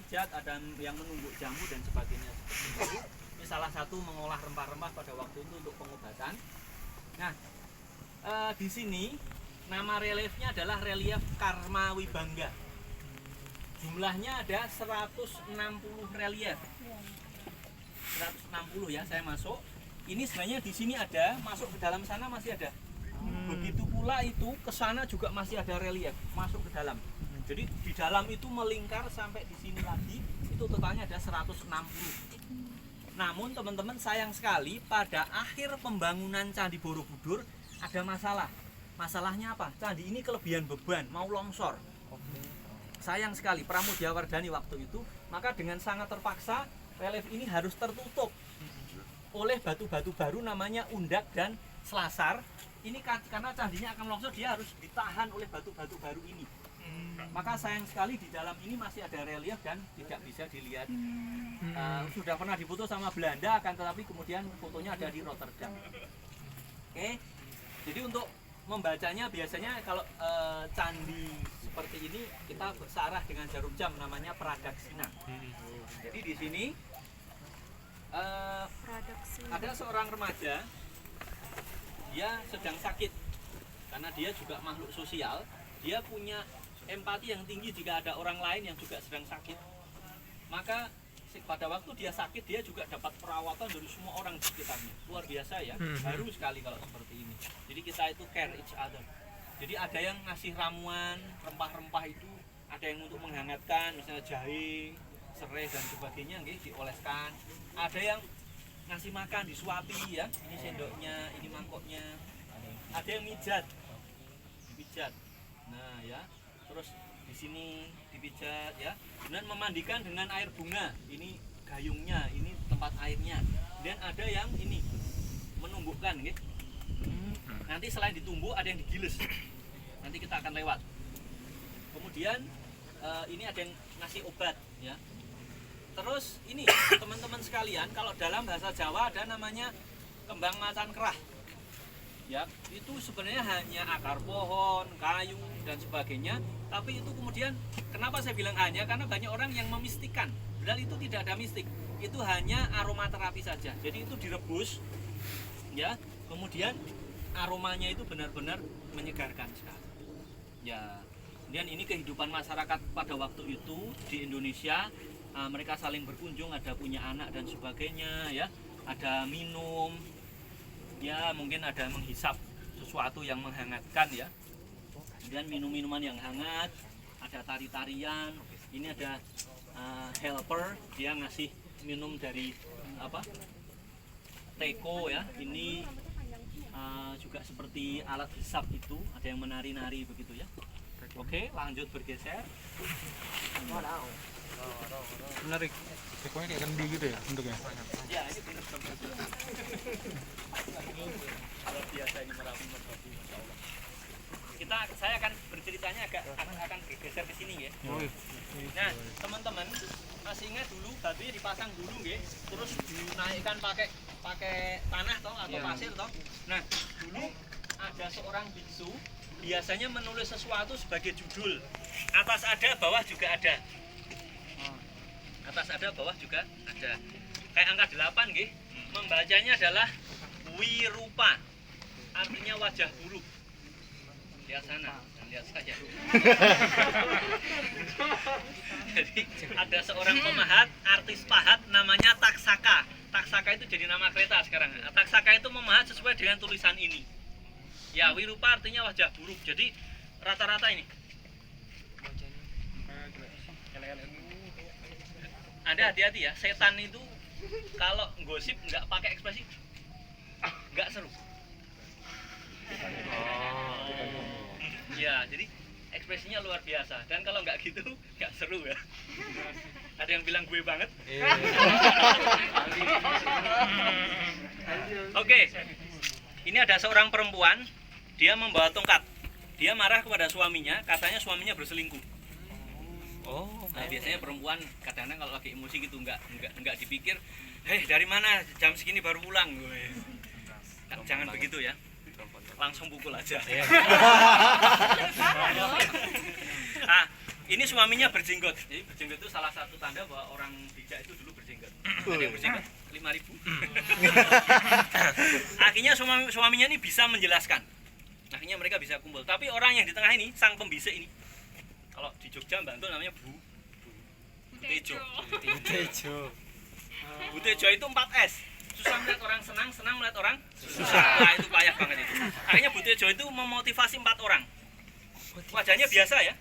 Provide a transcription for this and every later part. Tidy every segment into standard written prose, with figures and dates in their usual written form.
pijat, ada yang menungguk jamu dan sebagainya. Ini salah satu mengolah rempah-rempah pada waktu itu untuk pengobatan. Nah, di sini nama reliefnya adalah relief Karma Wibangga. Jumlahnya ada 160 relief. 160 ya, saya masuk. Ini sebenarnya di sini ada, masuk ke dalam sana masih ada. Begitu pula itu ke sana juga masih ada relief masuk ke dalam. Jadi di dalam itu melingkar sampai di sini lagi, itu totalnya ada 160. Namun teman-teman, sayang sekali pada akhir pembangunan Candi Borobudur ada masalah. Masalahnya apa? Candi ini kelebihan beban, mau longsor. Sayang sekali Pramodya-Wardhani waktu itu, maka dengan sangat terpaksa relief ini harus tertutup oleh batu-batu baru namanya Undak dan Selasar. Ini karena candinya akan longsor, dia harus ditahan oleh batu-batu baru ini. Maka sayang sekali di dalam ini masih ada relief dan tidak bisa dilihat. Sudah pernah difoto sama Belanda, akan tetapi kemudian fotonya ada di Rotterdam. Oke, jadi untuk membacanya biasanya kalau candi seperti ini kita searah dengan jarum jam, namanya Pradaksina. Jadi di sini ada seorang remaja, dia sedang sakit karena dia juga makhluk sosial. Dia punya empati yang tinggi jika ada orang lain yang juga sedang sakit. Maka pada waktu dia sakit, dia juga dapat perawatan dari semua orang di sekitarnya. Luar biasa ya, baru sekali kalau seperti ini. Jadi kita itu care each other. Jadi ada yang ngasih ramuan, rempah-rempah itu, ada yang untuk menghangatkan, misalnya jahe, serai dan sebagainya, dioleskan. Ada yang ngasih makan, disuapi ya, ini sendoknya, ini mangkoknya. Ada yang mijat, dipijat. Nah ya, terus di sini dipijat ya. Kemudian memandikan dengan air bunga, ini gayungnya, ini tempat airnya. Dan ada yang ini menumbuhkan, gitu. Nanti selain ditumbuk ada yang digiles. Nanti kita akan lewat. Kemudian ini ada yang ngasih obat ya. Terus ini teman-teman sekalian, kalau dalam bahasa Jawa ada namanya kembang macan kerah. Ya, itu sebenarnya hanya akar pohon, kayu dan sebagainya. Tapi itu kemudian kenapa saya bilang hanya, karena banyak orang yang memistikan. Padahal itu tidak ada mistik. Itu hanya aromaterapi saja. Jadi itu direbus ya. Kemudian aromanya itu benar-benar menyegarkan sekali. Ya, kemudian ini kehidupan masyarakat pada waktu itu di Indonesia. Mereka saling berkunjung, ada punya anak dan sebagainya ya. Ada minum, ya mungkin ada menghisap sesuatu yang menghangatkan ya. Kemudian minum-minuman yang hangat, ada tari-tarian. Ini ada helper, dia ngasih minum dari apa? Teko ya. Ini juga seperti alat hisap itu, ada yang menari-nari begitu ya. Oke, lanjut bergeser. Menarik. Tekonya kayak kendi gitu ya bentuknya. Ya, ini benar luar biasa ini Merapi Merpati, Masya Allah. Saya akan berceritanya akan bergeser ke sini ya. Nah, teman-teman masih ingat dulu batunya dipasang dulu ya, terus dinaikkan pakai tanah toh atau pasir toh. Nah, dulu ada seorang biksu biasanya menulis sesuatu sebagai judul. Atas ada, bawah juga ada. Atas ada, bawah juga ada. Kayak angka 8 nggih. Membacanya adalah Wirupa. Artinya wajah buruk. Lihat sana dan lihat saya. Jadi ada seorang pemahat, artis pahat namanya Taksaka. Taksaka itu jadi nama kereta sekarang. Taksaka itu memahat sesuai dengan tulisan ini. Ya, Wirupa artinya wajah buruk. Jadi rata-rata ini. Anda hati-hati ya, setan itu kalau gosip nggak pakai ekspresi, nggak seru. Ya, jadi ekspresinya luar biasa. Dan kalau nggak gitu, nggak seru ya. Ada yang bilang gue banget. Oke, ini ada seorang perempuan, dia membawa tongkat. Dia marah kepada suaminya, katanya suaminya berselingkuh. Nah, biasanya perempuan kadang-kadang kalau lagi emosi gitu nggak dipikir, dari mana jam segini baru pulang. Jangan begitu ya. Langsung pukul aja. Nah, Ini suaminya berjenggot. Jadi berjenggot itu salah satu tanda bahwa orang bijak itu dulu berjenggot. Ada yang berjenggot 5.000. Akhirnya suaminya ini bisa menjelaskan. Akhirnya mereka bisa kumpul. Tapi orang yang di tengah ini, sang pembisik ini, kalau di Jogja Bantul namanya Bu Tejo. Bu Tejo itu 4S. Susah melihat orang senang, senang melihat orang susah. Nah, itu payah banget itu. Akhirnya Bu Tejo itu memotivasi 4 orang. Wajahnya biasa ya.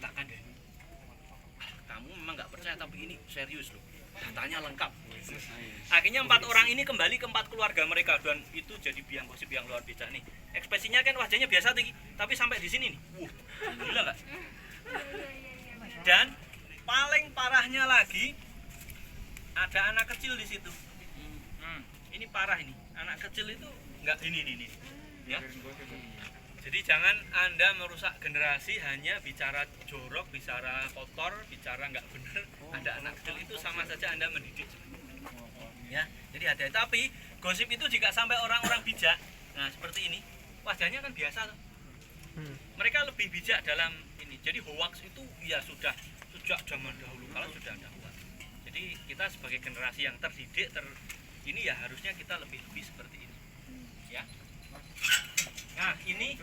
Tak kandani. Kamu memang nggak percaya tapi ini serius loh. Datanya lengkap. Akhirnya 4 orang ini kembali ke 4 keluarga mereka dan itu jadi biang gosip yang luar biasa nih. Ekspresinya kan wajahnya biasa tapi sampai di sini nih. Gila nggak? Dan paling parahnya lagi ada anak kecil di situ. Ini parah ini. Anak kecil itu nggak ini. Ya. Jadi jangan Anda merusak generasi hanya bicara jorok, bicara kotor, bicara nggak benar. Ada anak kecil itu sama saja Anda mendidik. Ya, jadi hati-hati. Tapi gosip itu jika sampai orang-orang bijak, nah seperti ini, wajahnya kan biasa. Mereka lebih bijak dalam ini. Jadi hoax itu ya sudah sejak zaman dahulu kala sudah ada hoax. Jadi kita sebagai generasi yang terdidik, ini ya harusnya kita lebih seperti ini. Ya. Nah ini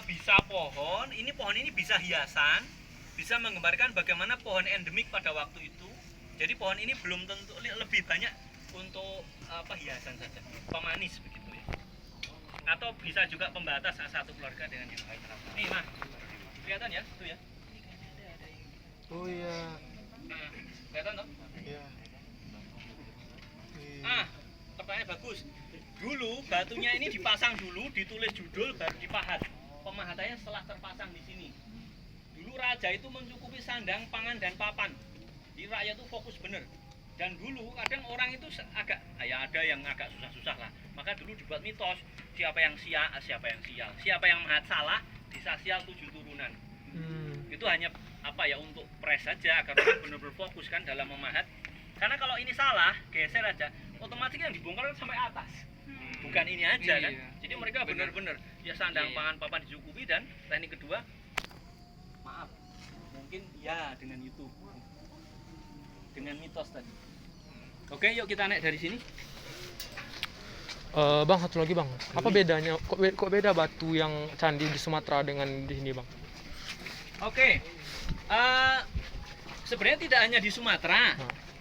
bisa pohon. Ini pohon ini bisa hiasan, bisa menggambarkan bagaimana pohon endemik pada waktu itu. Jadi pohon ini belum tentu lebih banyak untuk hiasan saja, pemanis begitu ya. Atau bisa juga pembatas satu keluarga dengan yang lain. Nih mah, kelihatan ya, itu ya. Oh iya. Kelihatan toh? Iya. Pertanyaan bagus. Dulu batunya ini dipasang dulu, ditulis judul, baru dipahat. Pemahatannya setelah terpasang di sini. Dulu raja itu mencukupi sandang, pangan dan papan. Jadi rakyat itu fokus bener. Dan dulu kadang orang itu agak, ya ada yang agak susah-susah lah. Maka dulu dibuat mitos, siapa yang sial, siapa yang mahat salah, disasial 7 turunan. Itu hanya untuk pres saja agar orang benar-benar fokus kan dalam memahat. Karena kalau ini salah, geser aja, otomatis yang dibongkar kan sampai atas. Bukan ini aja kan. Jadi mereka benar-benar ya sandang pangan papan dicukupi. Dan teknik kedua, maaf, mungkin ya dengan itu, dengan mitos tadi. Oke, yuk kita naik dari sini. Bang, satu lagi bang, apa bedanya? Kok beda batu yang candi di Sumatera dengan di sini bang? Oke, sebenarnya tidak hanya di Sumatera.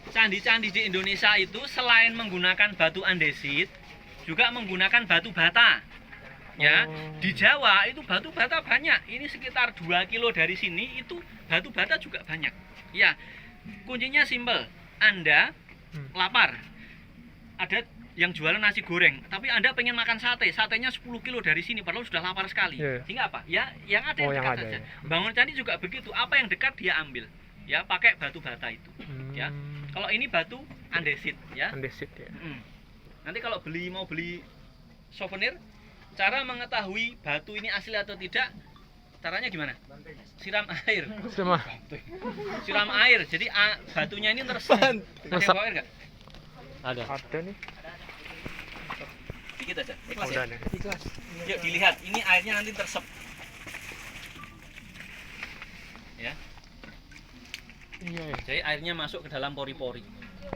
Candi-candi di Indonesia itu selain menggunakan batu andesit, juga menggunakan batu bata. Ya, di Jawa itu batu bata banyak. Ini sekitar 2 kilo dari sini itu batu bata juga banyak. Ya, kuncinya simpel. Anda lapar, ada yang jualan nasi goreng, tapi Anda pengen makan sate, satenya 10 kilo dari sini, padahal sudah lapar sekali. Sehingga apa? Ya, yang ada yang dekat saja. Bangun candi juga begitu. Apa yang dekat dia ambil. Ya, pakai batu bata itu. Ya. Kalau ini batu andesit, ya. Andesit ya. Nanti kalau mau beli souvenir, cara mengetahui batu ini asli atau tidak, caranya gimana? Siram air. Siram air. Jadi batunya ini meresap. Ada yang bawa air nggak? Ada nih. Dikit aja. Ikhlas Udah ya? nih. Ikhlas. Yuk dilihat. Ini airnya nanti teresep. Ya. Iya. Jadi airnya masuk ke dalam pori-pori.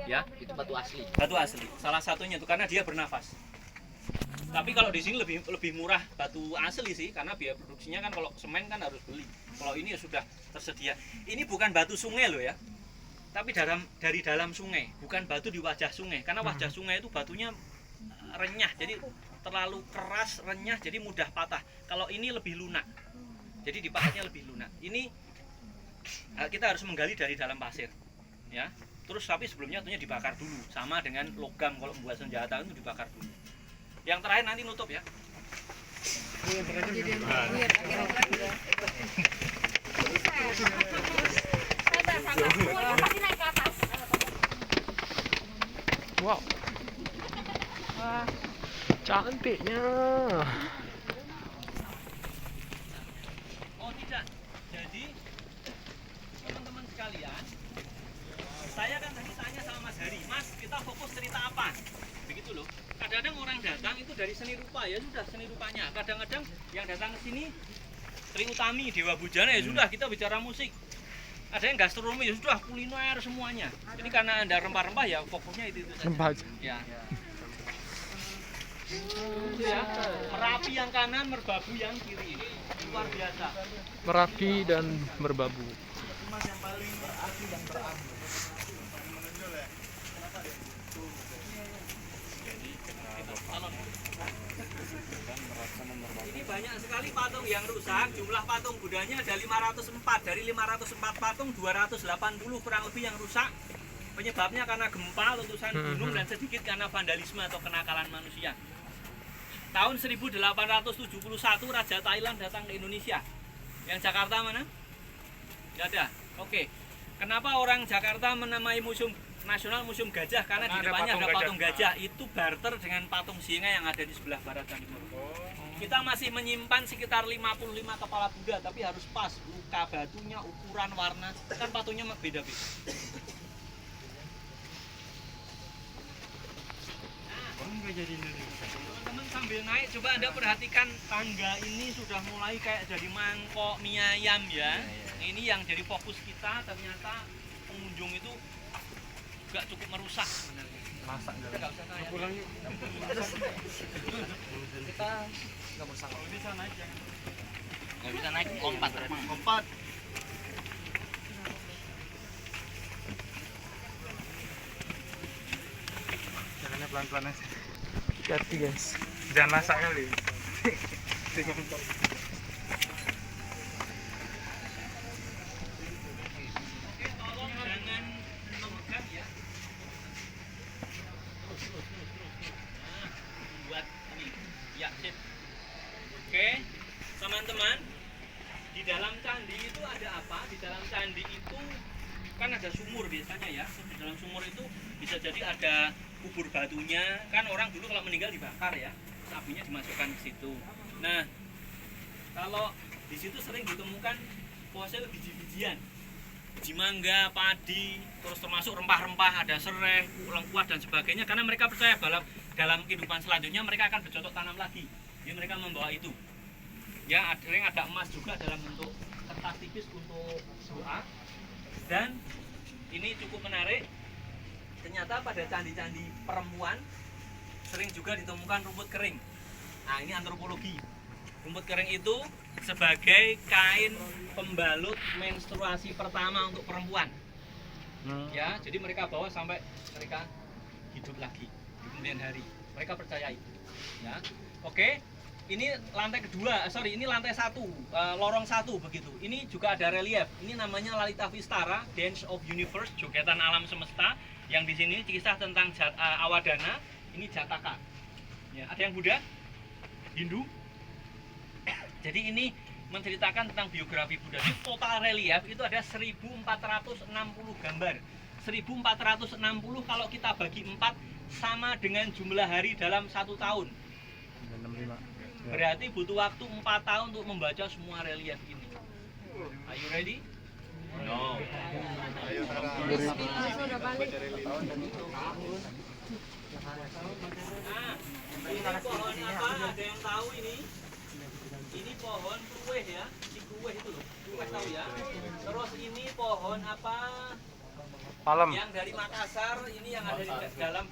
Ya. Itu batu asli. Batu asli. Salah satunya itu karena dia bernafas. Tapi kalau di sini lebih murah batu asli sih, karena biaya produksinya kan kalau semen kan harus beli. Kalau ini ya sudah tersedia. Ini bukan batu sungai loh ya, tapi dari dalam sungai, bukan batu di wajah sungai. Karena wajah sungai itu batunya renyah, jadi terlalu keras, renyah, jadi mudah patah. Kalau ini lebih lunak, jadi dipahatnya lebih lunak. Ini kita harus menggali dari dalam pasir, ya. Terus tapi sebelumnya tentunya dibakar dulu, sama dengan logam kalau membuat senjata itu dibakar dulu. Yang terakhir nanti nutup ya. Wow. Cantiknya. Oh tidak. Jadi teman-teman sekalian, saya kan tadi tanya sama Mas Hari, Mas kita fokus cerita apa? Begitu loh. Kadang-kadang orang datang itu dari seni rupa, ya sudah seni rupanya. Kadang-kadang yang datang ke sini Tri Utami, Dewa Bujana, ya sudah kita bicara musik. Ada yang gastronomi, ya sudah kuliner semuanya. Jadi karena Anda rempah-rempah ya fokusnya itu saja. Rempah aja. Ya. Itu ya. Merapi yang kanan, Merbabu yang kiri. Luar biasa. Merapi dan Merbabu. Ini banyak sekali patung yang rusak. Jumlah patung Budanya ada 504. Dari 504 patung 280 kurang lebih yang rusak. Penyebabnya karena gempa, letusan gunung, dan sedikit karena vandalisme atau kenakalan manusia. Tahun 1871 Raja Thailand datang ke Indonesia. Yang Jakarta mana? Tidak ada. Oke. Kenapa orang Jakarta menamai museum nasional Museum Gajah? Karena di depannya ada patung gajah. Itu barter dengan patung singa yang ada di sebelah barat dan timur. Kita masih menyimpan sekitar 55 kepala Buddha, tapi harus pas luka batunya, ukuran, warna, kan patungnya beda-beda. Teman-teman sambil naik, coba Anda perhatikan tangga ini sudah mulai kayak jadi mangkok mie ayam ya. Ini yang jadi fokus kita, ternyata pengunjung itu juga cukup merusak sebenarnya. Masak Kita nggak usah tanya. pulang yuk. Kita nggak berusaha. Kalau bisa naik jangan. Nggak bisa naik, lompat. Lompat. Jalannya pelan-pelan aja. Hati-hati guys. Jangan masak kali. Oke, tolong jangan memegang ya. Nah, buat ini. Ya, sip. Oke, teman-teman. Di dalam candi itu ada apa? Di dalam candi itu kan ada sumur biasanya ya. Di dalam sumur itu bisa jadi ada kubur batunya. Kan orang dulu kalau meninggal dibakar ya. Apinya dimasukkan ke situ. Nah, kalau di situ sering ditemukan fosil biji-bijian. Biji mangga, padi, terus termasuk rempah-rempah, ada serai, lengkuas dan sebagainya, karena mereka percaya dalam kehidupan selanjutnya mereka akan bercocok tanam lagi. Jadi mereka membawa itu. Ya, ada emas juga dalam bentuk kertas tipis untuk doa. Dan ini cukup menarik. Ternyata pada candi-candi perempuan sering juga ditemukan rumput kering. Nah, ini antropologi. Rumput kering itu sebagai kain pembalut menstruasi pertama untuk perempuan. Ya, jadi mereka bawa sampai mereka hidup lagi di kemudian hari. Mereka percaya itu. Ya, oke. Ini lantai kedua, ini lantai 1, lorong 1 begitu. Ini juga ada relief. Ini namanya Lalita Vistara, Dance of Universe, jogetan alam semesta. Yang di sini kisah tentang Awadana, ini Jataka. Ya, ada yang Buddha, Hindu. Jadi ini menceritakan tentang biografi Buddha. Di total relief itu ada 1460 gambar. 1460 kalau kita bagi 4 sama dengan jumlah hari dalam 1 tahun. Berarti butuh waktu 4 tahun untuk membaca semua relief ini. Are you ready? No. Ayo Tara. Nah, ini pohon apa? Ada yang tahu ini? Ini pohon kruweh ya, si kruweh itu loh, kruweh tahu ya. Terus ini pohon apa? Palem. Yang dari Makassar, ini yang ada di dalam